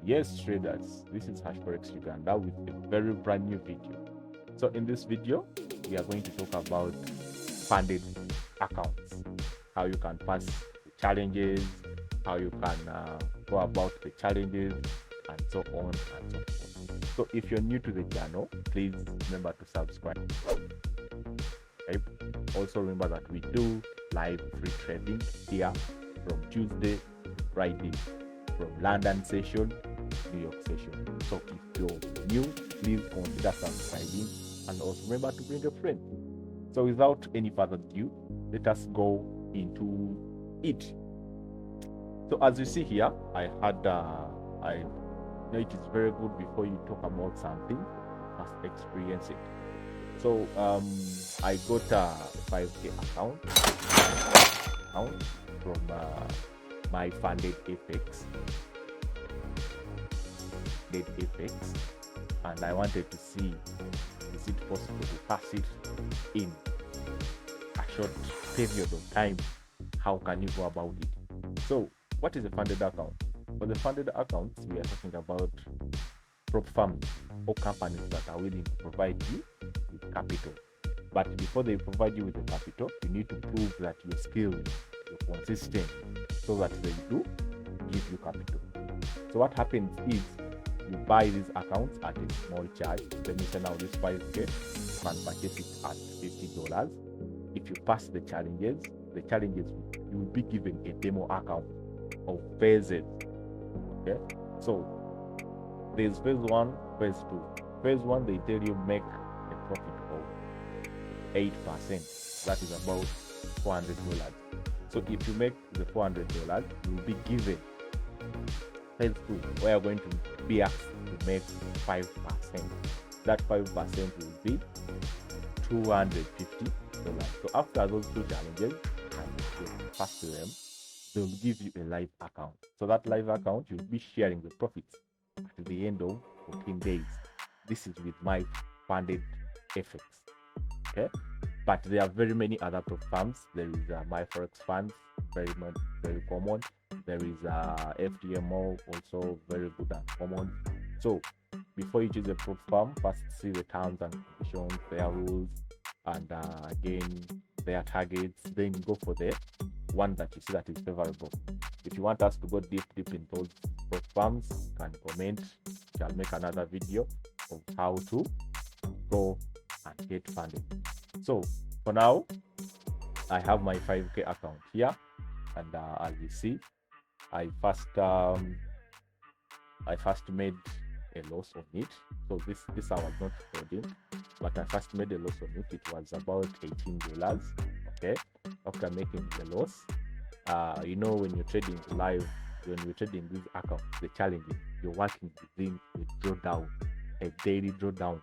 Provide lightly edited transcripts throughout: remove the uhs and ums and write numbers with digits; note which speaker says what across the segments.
Speaker 1: Yes, traders, this is Forex Uganda with a very brand new video. So in this video, we are going to talk about funded accounts, how you can pass the challenges, how you can go about the challenges, and so on and so forth. So if you're new to the channel, please remember to subscribe. Okay? Also remember that we do live free trading here from Tuesday to Friday, from London session, New York session. So if you're new, please consider subscribing and also remember to bring a friend. So without any further ado, let us go into it. So as you see here, I know it is very good before you talk about something, must experience it. So I got a 5K account from my funded FX, and I wanted to see, is it possible to pass it in a short period of time? How can you go about it? So what is a funded account? For the funded accounts, we are talking about prop firms or companies that are willing to provide you with capital. But before they provide you with the capital, you need to prove that you're skilled, you're consistent, so that they do give you capital. So what happens is you buy these accounts at a small charge. Let me say now this 5K, you can purchase it at $50. If you pass the challenges, you will be given a demo account of phases. Okay, so there's phase 1, phase 2. Phase 1, they tell you make a profit of 8%. That is about $400. So if you make the $400, you will be given phase 2, where you're going to be asked to make 5%. That 5% will be $250. So after those two challenges, and you pass them, they will give you a live account. So that live account, you'll be sharing the profits at the end of 14 days. This is with my funded FX. Okay, but there are very many other firms. There is myforexfunds, very common. There is FDMO, also very good and common. So before you choose a prop firm, first see the terms and conditions, their rules, and again their targets. Then go for the one that you see that is favorable. If you want us to go deep in those prop firms, you can comment. I'll make another video of how to go and get funding. So for now, I have my 5K account here, and as you see, I first made a loss on it. So this I was not trading, but I first made a loss on it. It was about $18. Okay, after making the loss, you know, when you're trading live, when you're trading this account, the challenge is you're working within a drawdown, a daily drawdown.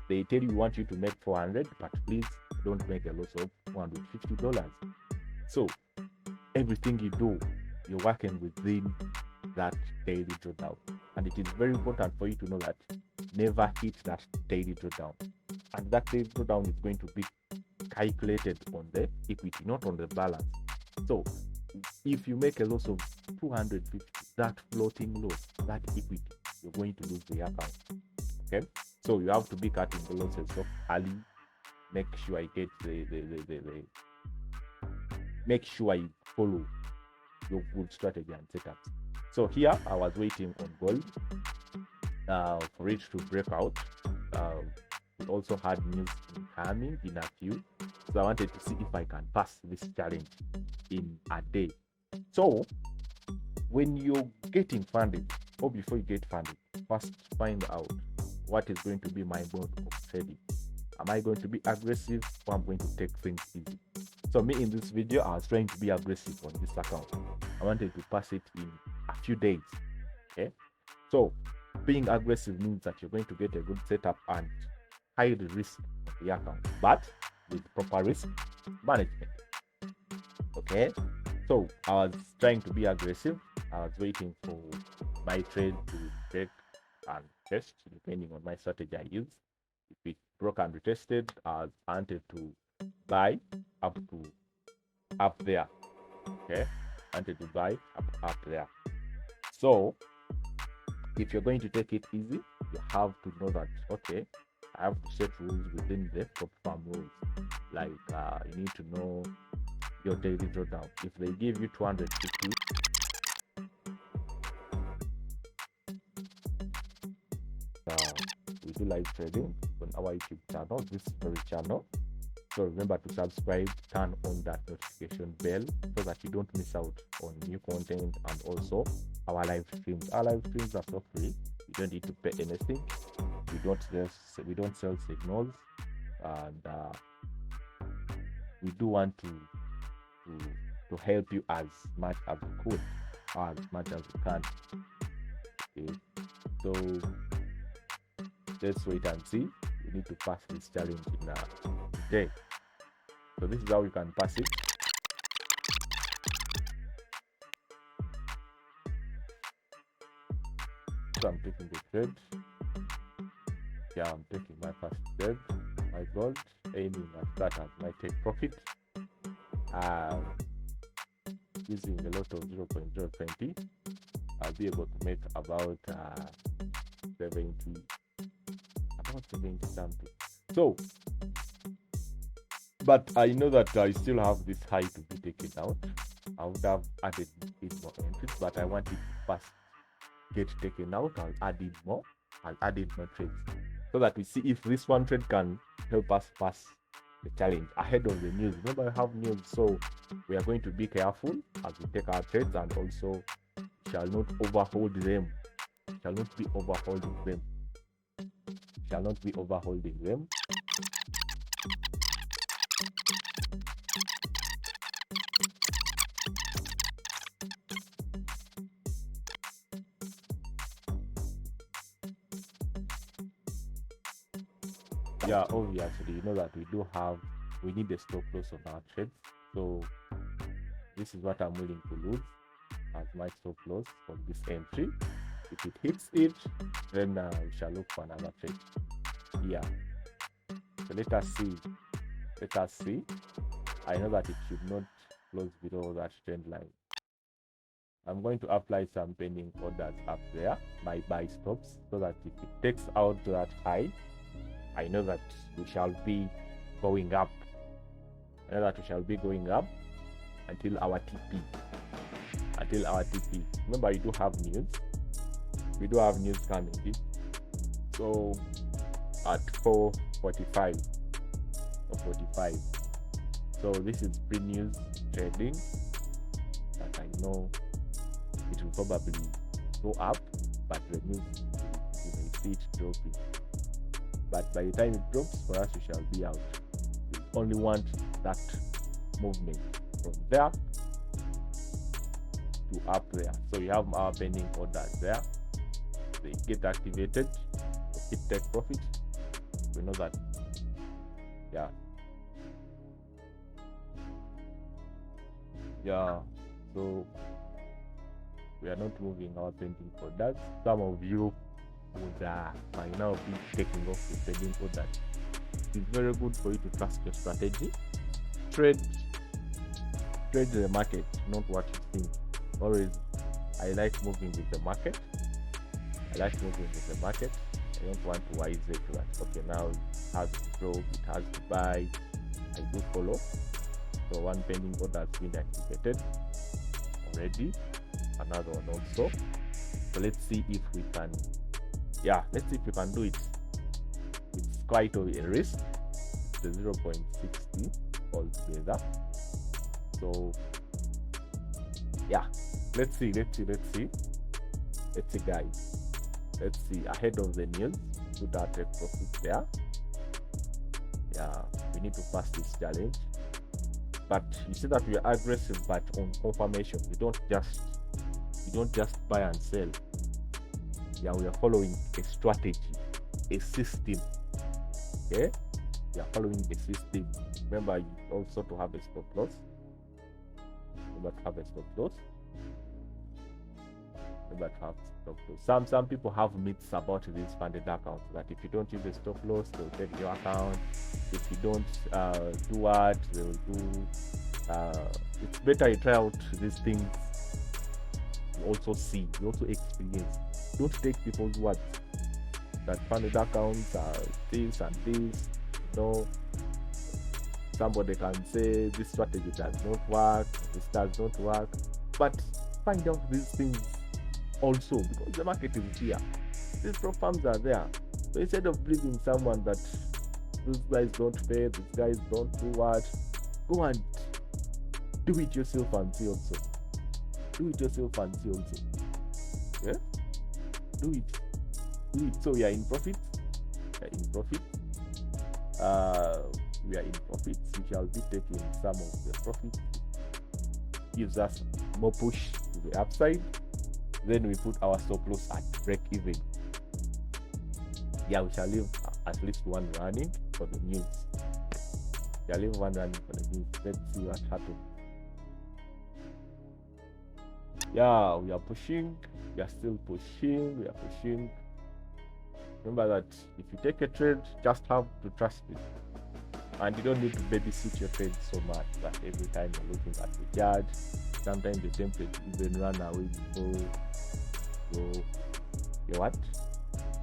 Speaker 1: They tell you want you to make 400, but please don't make a loss of $450. So everything you do, you're working within that daily drawdown, and it is very important for you to know that never hit that daily drawdown, and that daily drawdown is going to be calculated on the equity, not on the balance. So if you make a loss of 250, that floating loss, that equity, you're going to lose the account. Okay, so you have to be cutting the losses off early. Make sure I get make sure I follow your good strategy and setup. So here I was waiting on gold for it to break out. We also had news coming in a few, so I wanted to see if I can pass this challenge in a day. So when you're getting funded, or before you get funded, first find out what is going to be my mode of trading. Am I going to be aggressive, or I'm going to take things easy? So me, in this video, I was trying to be aggressive on this account. I wanted to pass it in a few days. Okay, so being aggressive means that you're going to get a good setup and high risk of the account, but with proper risk management. Okay, so I was trying to be aggressive. I was waiting for my trade to break and test, depending on my strategy I use. If it broke and retested, I wanted to buy up there. Okay, I wanted to buy up there. So if you're going to take it easy, you have to know that, okay, I have to set rules within the propfirm rules. Like you need to know your daily drawdown. If they give you 250, we do live trading on our YouTube channel, this very channel. So remember to subscribe, turn on that notification bell so that you don't miss out on new content, and also our live streams. Our live streams are for free. You don't need to pay anything. We don't sell signals, and we do want to help you as much as we could, or as much as we can. Okay, so let's wait and see. We need to pass this challenge in today. So this is how you can pass it. So I'm taking the trade. Yeah, I'm taking my first trade, my gold, aiming at that as my take profit. Using a lot of 0.020, I'll be able to make about 70 something. So, but I know that I still have this high to be taken out. I would have added it more entries, but I want it to first get taken out. I'll add in more. I'll add in more trades so that we see if this one trade can help us pass the challenge ahead of the news. Remember, I have news, so we are going to be careful as we take our trades, and also shall not overhold them. Shall not be overholding them. Shall not be overholding them. Yeah, obviously, you know that we need a stop loss on our trades. So this is what I'm willing to lose as my stop loss on this entry. If it hits it, then we shall look for another trade. Yeah. So let us see. I know that it should not close below that trend line. I'm going to apply some pending orders up there, my buy stops, so that if it takes out that high, I know that we shall be going up. I know that we shall be going up until our TP. Remember, you do have news. We do have news coming in. So at 4:45 or 45. So this is pre-news trading that I know it will probably go up, but the news, you may see it dropping. But by the time it drops, for us, we shall be out. We only want that movement from there to up there. So you have our pending orders there. They get activated. Hit take profit. We know that. Yeah. So we are not moving our pending orders. Some of you would might now be taking off the pending orders. It's very good for you to trust your strategy. Trade the market, not what you think. Always, I like moving with the market. I don't want to wise it that, okay, now it has to drop, it has to buy. I do follow. So one pending order has been activated already. Another one also. So let's see if we can. Yeah, let's see if we can do it. It's quite a risk. The 0.60 altogether. So yeah, let's see, guys. Let's see ahead of the news. Put our take profit there. Yeah, we need to pass this challenge. But you see that we are aggressive, but on confirmation. We don't just buy and sell. Yeah, we are following a strategy, a system. Okay, we are following a system. Remember also to have a stop loss. Some people have myths about these funded accounts, that if you don't use a stop loss, they'll take your account. If you don't do what, they'll do. It's better you try out these things you also see, you also experience. Don't take people's words that funded accounts are this and this. Somebody can say this strategy does not work, this does not work, but find out these things also, because the market is here. These prop firms are there. So instead of believing someone that these guys don't pay, these guys don't do what, go and do it yourself and see also. Do it yourself and see also. Yeah? Do it. So we are in profit. We are in profits. We shall be taking some of the profits. Gives us more push to the upside. Then we put our stop loss at break even. Yeah, we shall leave at least one running for the news. We shall leave one running for the news. Let's see what happens. Yeah, we are pushing. We are still pushing. We are pushing. Remember that if you take a trade, just have to trust it. And you don't need to babysit your trade so much that every time you're looking at the chart, sometimes the template even run away before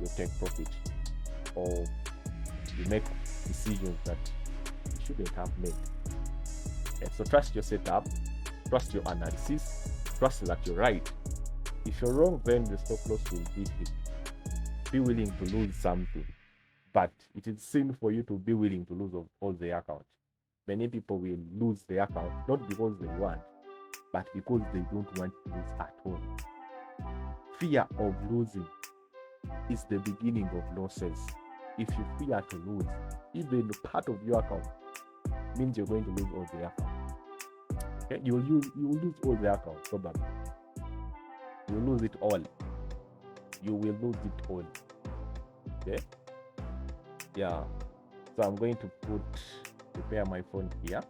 Speaker 1: you take profit, or you make decisions that you shouldn't have made. Okay, so trust your setup, trust your analysis, trust that you're right. If you're wrong, then the stop loss will be hit. Be willing to lose something, but it is sin for you to be willing to lose all the account. Many people will lose the account not because they want, but because they don't want to lose at all. Fear of losing is the beginning of losses. If you fear to lose, even part of your account, means you're going to lose all the account. Okay? You will lose all the account probably. You will lose it all. You will lose it all. Okay? Yeah. So I'm going to prepare my phone here.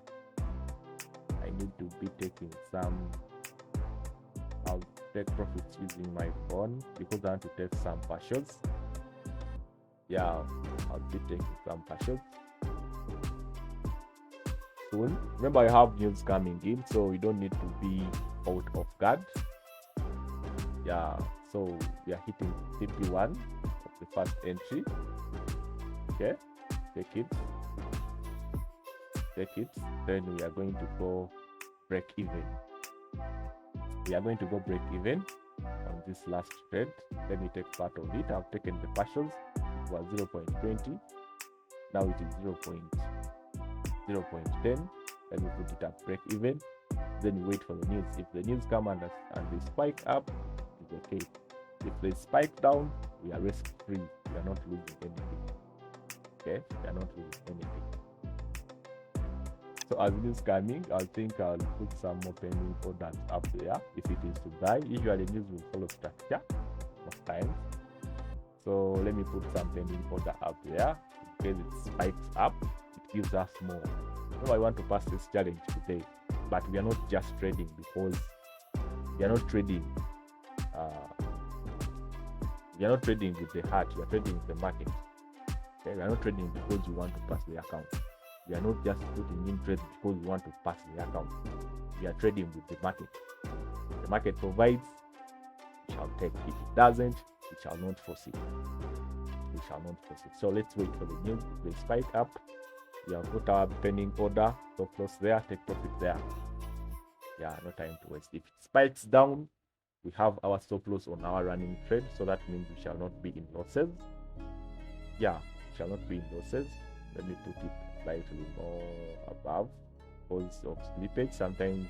Speaker 1: I need to be taking some. I'll take profits using my phone because I want to take some partials. Yeah, I'll be taking some partials soon. Remember, I have news coming in, so you don't need to be out of guard. Yeah, so we are hitting CP1 of the first entry. Okay, take it. Then we are going to go break even. We are going to go break even on this last trade. Let me take part of it. I've taken the partials. It was 0.20. Now it is 0.10. Let me put it at break even. Then you wait for the news. If the news come and they spike up, it's okay. If they spike down, we are risk free. We are not losing anything. Okay, we are not losing anything. So as news coming, I think I'll put some more pending orders up there if it is to buy. Usually news will follow structure most times. So let me put some pending order up there. In case it spikes up, it gives us more. So I want to pass this challenge today, but we are not just trading because we are not trading. We are not trading with the heart. We are trading with the market. Okay? We are not trading because you want to pass the account. We are not just putting in trades because we want to pass the account. We are trading with the market. The market provides, we shall take. If it doesn't, we shall not force it. We shall not force it. So let's wait for the news. If they spike up, we have got our pending order, stop loss there, take profit there. Yeah, no time to waste. If it spikes down, we have our stop loss on our running trade, so that means we shall not be in losses. Yeah, we shall not be in losses. Let me put it slightly more above because of slippage. Sometimes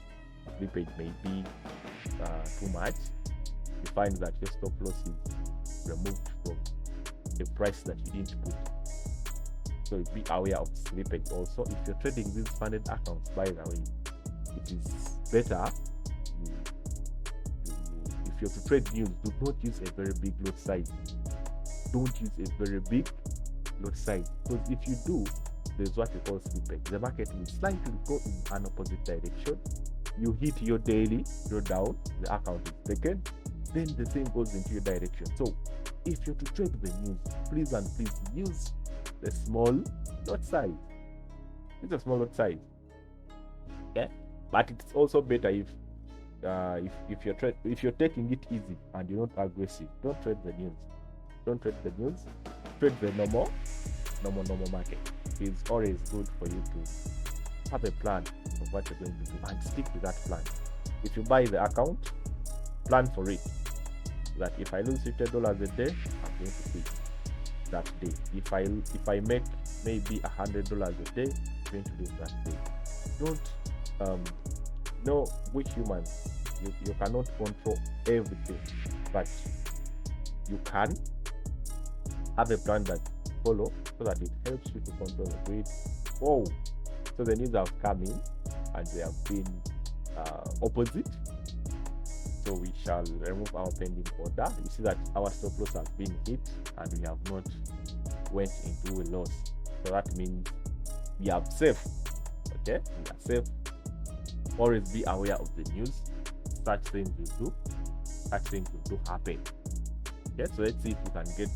Speaker 1: slippage may be too much. You find that your stop loss is removed from the price that you didn't put. So be aware of slippage also. If you're trading these funded accounts, by the way, it is better if you're to trade news, do not use a very big lot size. Don't use a very big lot size, because if you do, there's what we call slippage. The market will slightly go in an opposite direction. You hit your daily, you're down, the account is taken, then the same goes into your direction. So if you're to trade the news, please and please use the small lot size. Use a small lot size. Okay? But it's also better if if you're taking it easy and you're not aggressive, don't trade the news. Don't trade the news. Trade the normal market. It's always good for you to have a plan of what you're going to do and stick to that plan. If you buy the account, plan for it. That if I lose $50 a day, I'm going to quit that day. If I make maybe $100 a day, I'm going to lose that day. Don't no, we humans, you cannot control everything, but you can have a plan that follow so that it helps you to control the greed. Oh, so the news have come in and they have been opposite. So we shall remove our pending order. You see that our stop loss has been hit and we have not went into a loss. So that means we are safe. Okay, we are safe. Always be aware of the news. Such things will do. Such things will do happen. Okay, so let's see if we can get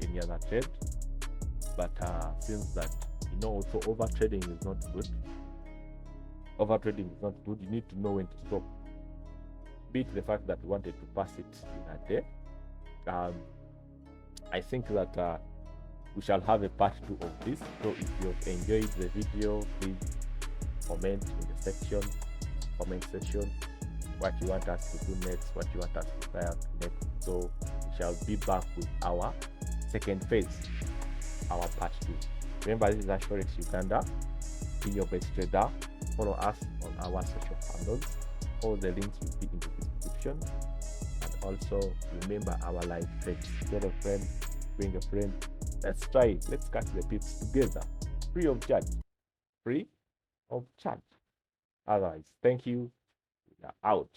Speaker 1: any other trade. But since that, also over trading is not good. Over trading is not good. You need to know when to stop. Beat the fact that we wanted to pass it in a day. I think that we shall have a part 2 of this. So if you've enjoyed the video, please comment in the comment section what you want us to do next, what you want us to try out next. So we shall be back with our second phase, our part 2. Remember, this is Forex Uganda. Be your best trader. Follow us on our social handles. All the links will be in the description. And also remember our live trades. Get a friend, bring a friend. Let's try it. Let's catch the pips together. Free of charge. Free of charge. Otherwise, thank you. We are out.